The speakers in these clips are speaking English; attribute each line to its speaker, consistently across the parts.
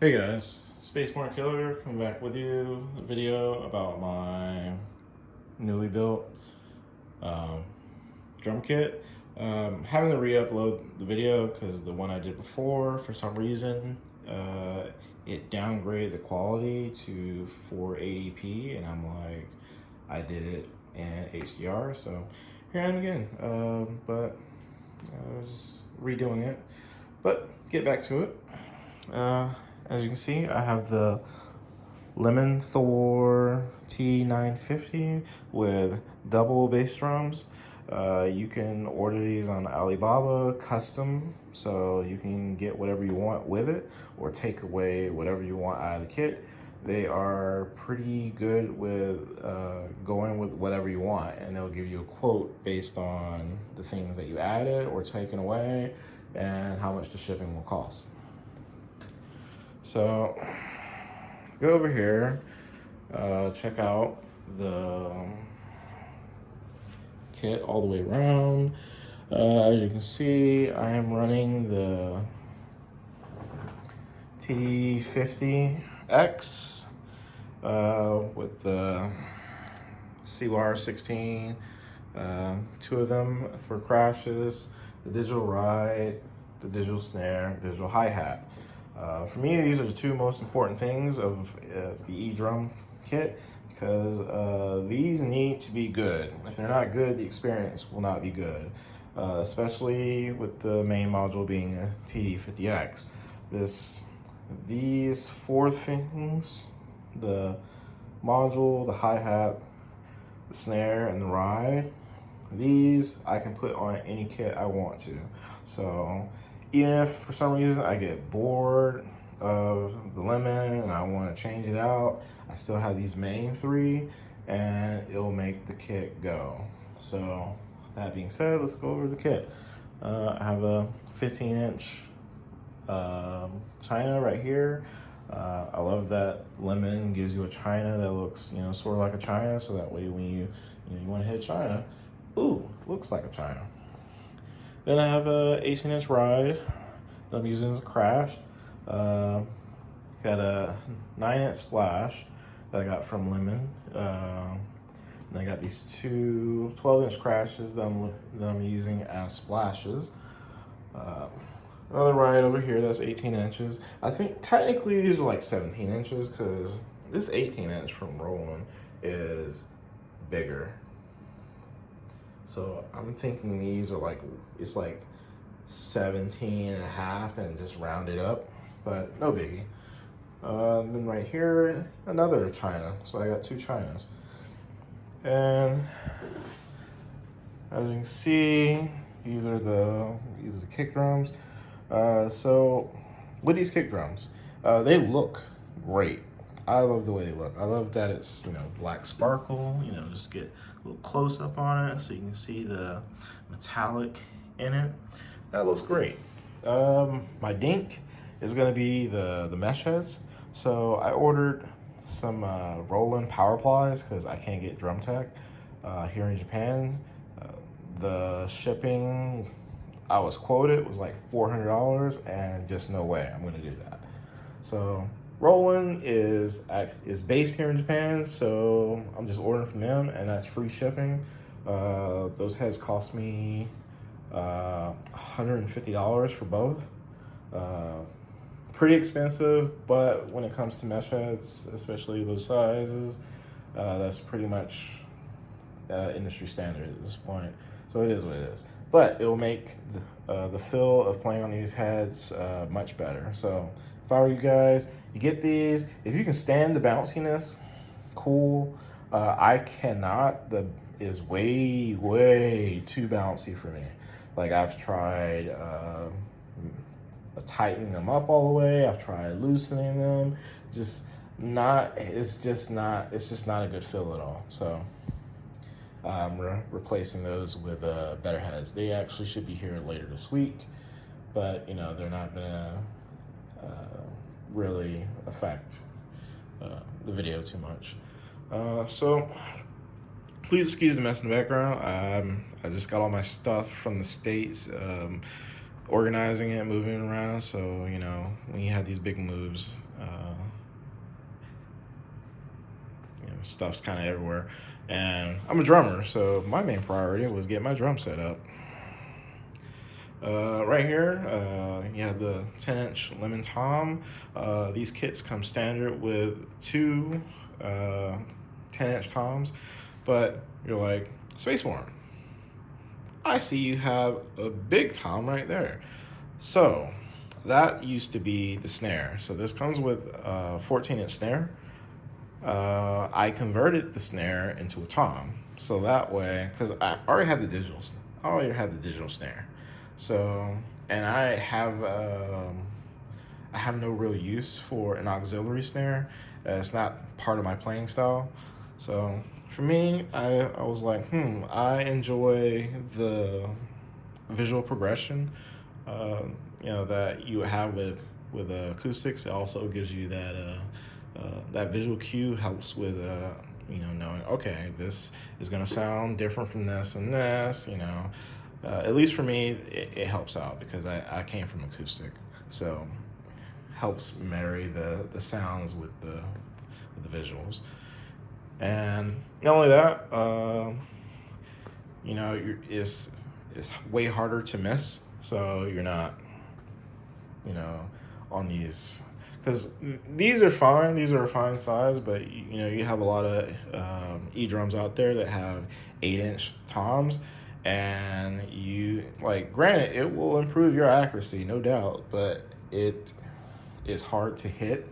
Speaker 1: Hey guys, Spaceborn Killer coming back with you. A video about my newly built um, drum kit. Having to re-upload the video because the one I did before, for some reason, it downgraded the quality to 480p, and I'm like, I did it in HDR, so here I am again. But just redoing it. But get back to it. As you can see, I have the Thor T950 with double bass drums. You can order these on Alibaba custom, so you can get whatever you want with it or take away whatever you want out of the kit. They are pretty good with going with whatever you want, and they'll give you a quote based on the things that you added or taken away and how much the shipping will cost. So go over here, check out the kit all the way around. As you can see, I am running the TD50X with the Sweetwater 16, two of them for crashes, the digital ride, the digital snare, digital hi-hat. For me, these are the two most important things of the Edrum kit because these need to be good. If they're not good, the experience will not be good, especially with the main module being a TD50X. These four things, the module, the hi-hat, the snare, and the ride, these I can put on any kit I want to. So even if for some reason I get bored of the lemon and I want to change it out, I still have these main three and it'll make the kit go. So that being said, let's go over the kit. I have a 15-inch china right here. I love that lemon gives you a china that looks, sort of like a china, so that way when you want to hit china, ooh, looks like a china. Then I have a 18-inch ride that I'm using as a crash. Got a 9-inch splash that I got from Lemon. And I got these two 12-inch crashes that I'm using as splashes. Another ride over here that's 18 inches. I think technically these are like 17 inches because this 18-inch from Roland is bigger. So I'm thinking these are it's like 17 and a half and just round it up, but no biggie. Then right here, another china. So I got two chinas. And as you can see, these are the kick drums. So with these kick drums, they look great. I love the way they look. I love that it's, black sparkle, just get a little close up on it so you can see the metallic in it. That looks great. My dink is gonna be the mesh heads. So I ordered some Roland power plies because I can't get drum tech here in Japan. The shipping I was quoted was like $400 and just no way I'm gonna do that. So Roland is based here in Japan, so I'm just ordering from them, and that's free shipping. Those heads cost me $150 for both. Pretty expensive, but when it comes to mesh heads, especially those sizes, that's pretty much industry standard at this point. So it is what it is. But it will make the feel of playing on these heads much better. So if I were you guys, you get these. If you can stand the bounciness, cool. I cannot. The is way too bouncy for me. Like I've tried tightening them up all the way. I've tried loosening them. It's just not a good feel at all. So I'm replacing those with better heads. They actually should be here later this week, but they're not gonna really affect the video too much. So please excuse the mess in the background. I just got all my stuff from the States, organizing it, moving it around. So when you have these big moves, Stuff's kind of everywhere. And I'm a drummer, so my main priority was get my drum set up. Right here, you have the 10-inch lemon tom. These kits come standard with two 10-inch toms, but you're like, Space Worm, I see you have a big tom right there. So that used to be the snare. So this comes with a 14-inch snare. I converted the snare into a tom, so that way, because I already had the digital snare. So, and I have no real use for an auxiliary snare. It's not part of my playing style. So for me, I was like, I enjoy the visual progression, that you have with acoustics. It also gives you that visual cue, helps with knowing, okay, this is gonna sound different from this and this. At least for me, it helps out because I came from acoustic, so helps marry the sounds with the visuals. And not only that, it's way harder to miss, so you're not, on these, because these are fine. These are a fine size, but you have a lot of Edrums out there that have 8-inch toms, and granted, it will improve your accuracy, no doubt, but it is hard to hit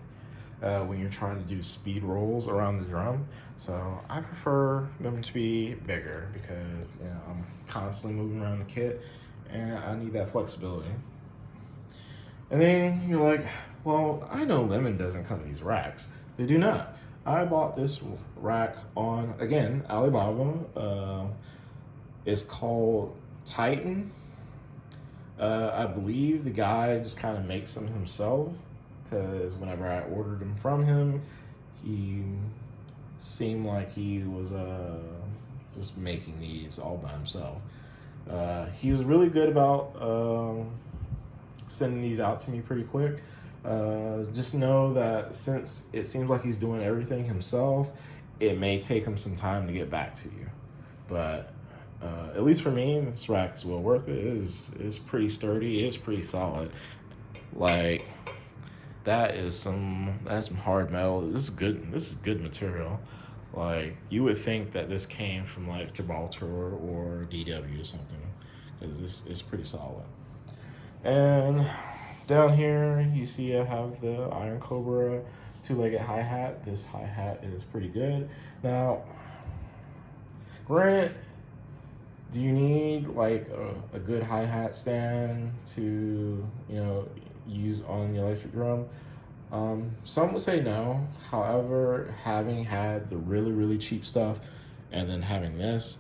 Speaker 1: when you're trying to do speed rolls around the drum. So I prefer them to be bigger because I'm constantly moving around the kit and I need that flexibility. And then you're like, well, I know Lemon doesn't come in these racks. They do not. I bought this rack on, again, Alibaba. It's called Titan. I believe the guy just kind of makes them himself, because whenever I ordered them from him, he seemed like he was just making these all by himself. He was really good about sending these out to me pretty quick. Just know that since it seems like he's doing everything himself, it may take him some time to get back to you. But at least for me, this rack is well worth it. It's pretty sturdy. It's pretty solid. Like, that's some hard metal. This is good. This is good material. Like, you would think that this came from like Gibraltar or DW or something, because this is pretty solid. And down here, you see I have the Iron Cobra 2-legged hi-hat. This hi-hat is pretty good. Now, granted, do you need like a good hi-hat stand to use on the electric drum? Some would say no. However, having had the really, really cheap stuff and then having this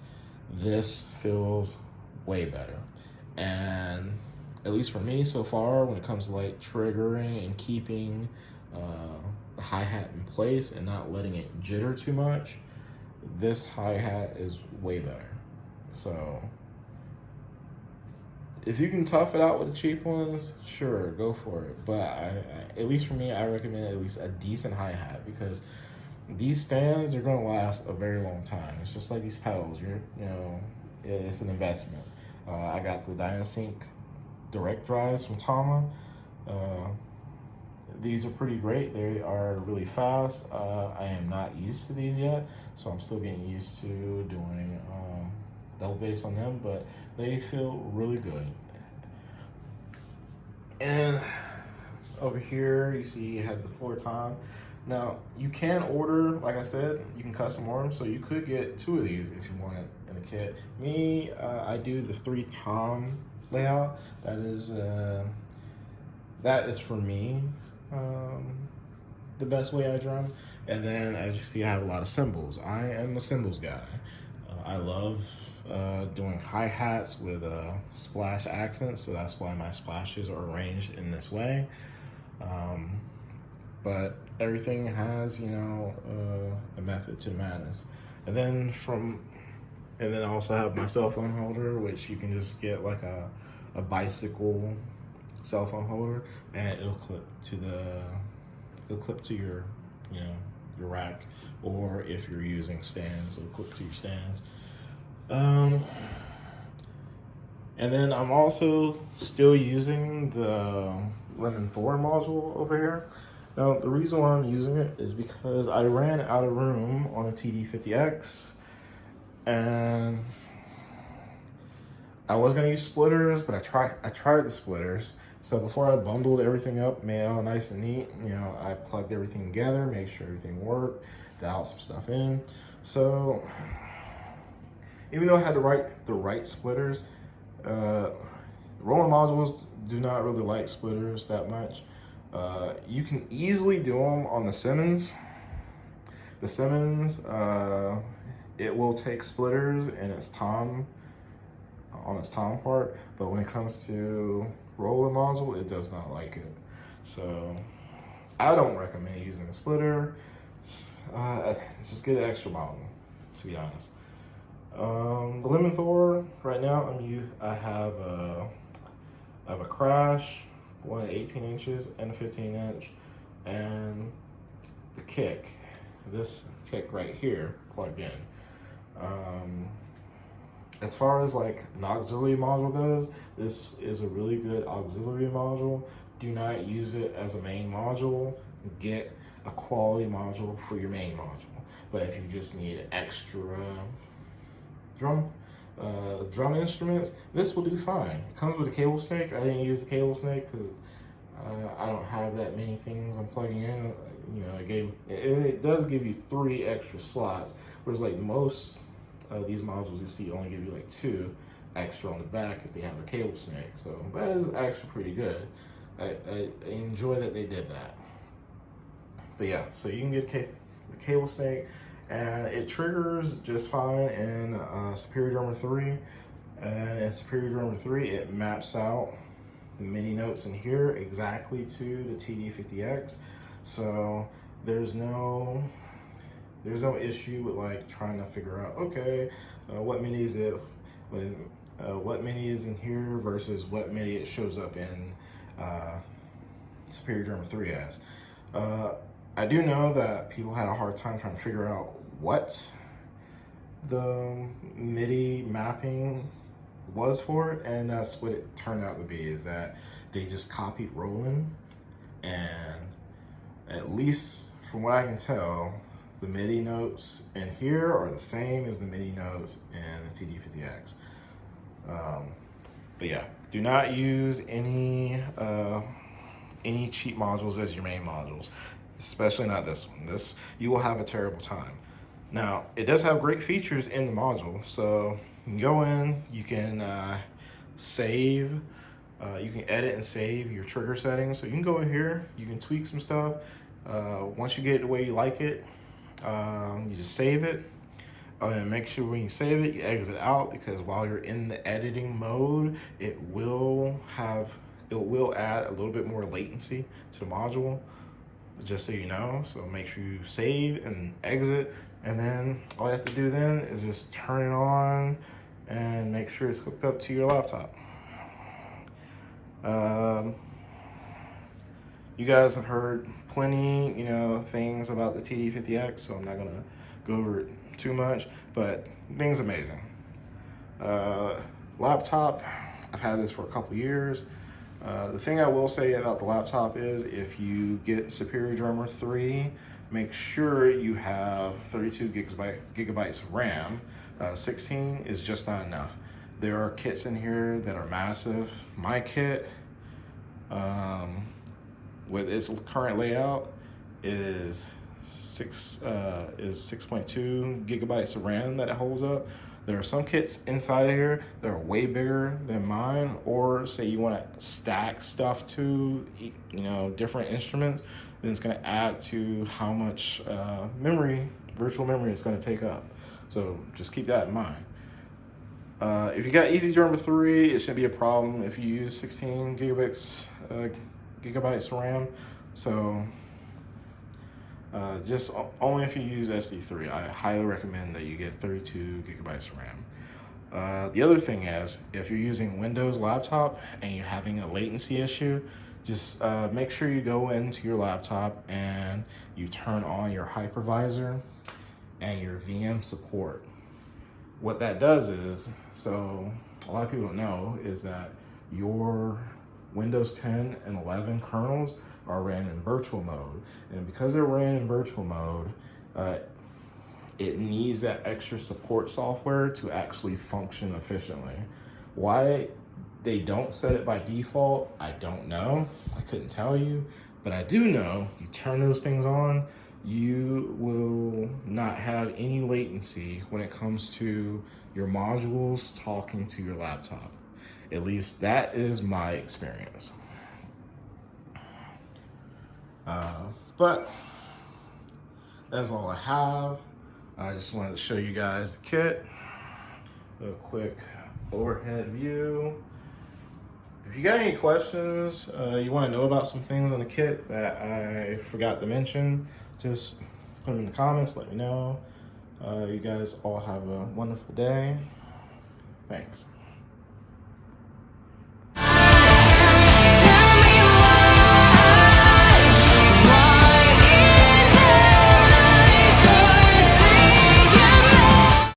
Speaker 1: feels way better. And at least for me so far, when it comes to like triggering and keeping the hi-hat in place and not letting it jitter too much, this hi-hat is way better. So if you can tough it out with the cheap ones, sure, go for it. But at least for me, I recommend at least a decent hi-hat, because these stands are gonna last a very long time. It's just like these pedals. It's an investment. I got the DynaSync direct drives from Tama. These are pretty great. They are really fast. I am not used to these yet, so I'm still getting used to doing double bass on them, but they feel really good. And over here, you see you have the floor tom. Now, you can order, like I said, you can custom order them, so you could get 2 of these if you want it in a kit. Me, I do the 3 tom layout. That is for me the best way I drum. And then, as you see, I have a lot of cymbals. I am a cymbals guy. I love doing hi-hats with splash accents, so that's why my splashes are arranged in this way. But everything has, a method to madness. And then I also have my cell phone holder, which you can just get like a bicycle cell phone holder, and it'll clip to it'll clip to your, you know, your rack, or if you're using stands, it'll clip to your stands. And then I'm also still using the Lemon Thor module over here. Now, the reason why I'm using it is because I ran out of room on a TD50X, and I was gonna use splitters, but I tried the splitters. So before I bundled everything up, made it all nice and neat, you know, I plugged everything together, made sure everything worked, dialed some stuff in. So even though I had the right splitters, Roland modules do not really like splitters that much. You can easily do them on the Cymbals. The Cymbals, it will take splitters in its tom, on its tom part, but when it comes to Roland module, it does not like it. So I don't recommend using a splitter. Just get an extra module, to be honest. The Lemon Thor right now, I have a crash, one 18 inches and a 15 inch, and the kick, this kick right here plugged in. As far as like an auxiliary module goes, this is a really good auxiliary module. Do not use it as a main module. Get a quality module for your main module. But if you just need extra drum instruments, this will do fine. It comes with a cable snake. I didn't use the cable snake because I don't have that many things I'm plugging in. You know, it does give you 3 extra slots, whereas like most of these modules you see only give you like 2 extra on the back if they have a cable snake. So that is actually pretty good. I enjoy that they did that. But yeah, so you can get the cable snake, and it triggers just fine in Superior Drummer 3. And in Superior Drummer 3, it maps out the MIDI notes in here exactly to the TD50X. So there's no issue with like trying to figure out, okay, what MIDI is it, what MIDI is in here versus what MIDI it shows up in Superior Drummer 3 as. I do know that people had a hard time trying to figure out what the MIDI mapping was for it, and that's what it turned out to be, is that they just copied Roland, and at least from what I can tell, the MIDI notes in here are the same as the MIDI notes in the TD50X. But yeah, do not use any cheap modules as your main modules, especially not this one. This, you will have a terrible time. Now, it does have great features in the module, so you can go in, you can save, you can edit and save your trigger settings. So you can go in here, you can tweak some stuff. Once you get it the way you like it, you just save it. And make sure when you save it, you exit out, because while you're in the editing mode, it will add a little bit more latency to the module, just so you know. So make sure you save and exit, and then all you have to do then is just turn it on and make sure it's hooked up to your laptop. You guys have heard plenty, things about the TD50X, so I'm not gonna go over it too much, but the thing's amazing. Laptop, I've had this for a couple years. The thing I will say about the laptop is, if you get Superior Drummer 3, make sure you have 32 gigabytes of RAM. 16 is just not enough. There are kits in here that are massive. My kit, with its current layout, is 6.2 gigabytes of RAM that it holds up. There are some kits inside of here that are way bigger than mine, or say you want to stack stuff to, different instruments, then it's going to add to how much virtual memory it's going to take up. So just keep that in mind. If you got Easy Drummer 3, it shouldn't be a problem if you use 16 gigabytes of RAM. So just only if you use SD3. I highly recommend that you get 32 gigabytes of RAM. The other thing is, if you're using Windows laptop and you're having a latency issue, just make sure you go into your laptop and you turn on your hypervisor and your VM support. What that does is, so a lot of people don't know, is that your Windows 10 and 11 kernels are ran in virtual mode. And because they're ran in virtual mode, it needs that extra support software to actually function efficiently. Why they don't set it by default, I don't know. I couldn't tell you, but I do know you turn those things on, you will not have any latency when it comes to your modules talking to your laptop. At least that is my experience. But that's all I have. I just wanted to show you guys the kit. A quick overhead view. If you got any questions, you want to know about some things on the kit that I forgot to mention, just put them in the comments, let me know. You guys all have a wonderful day. Thanks.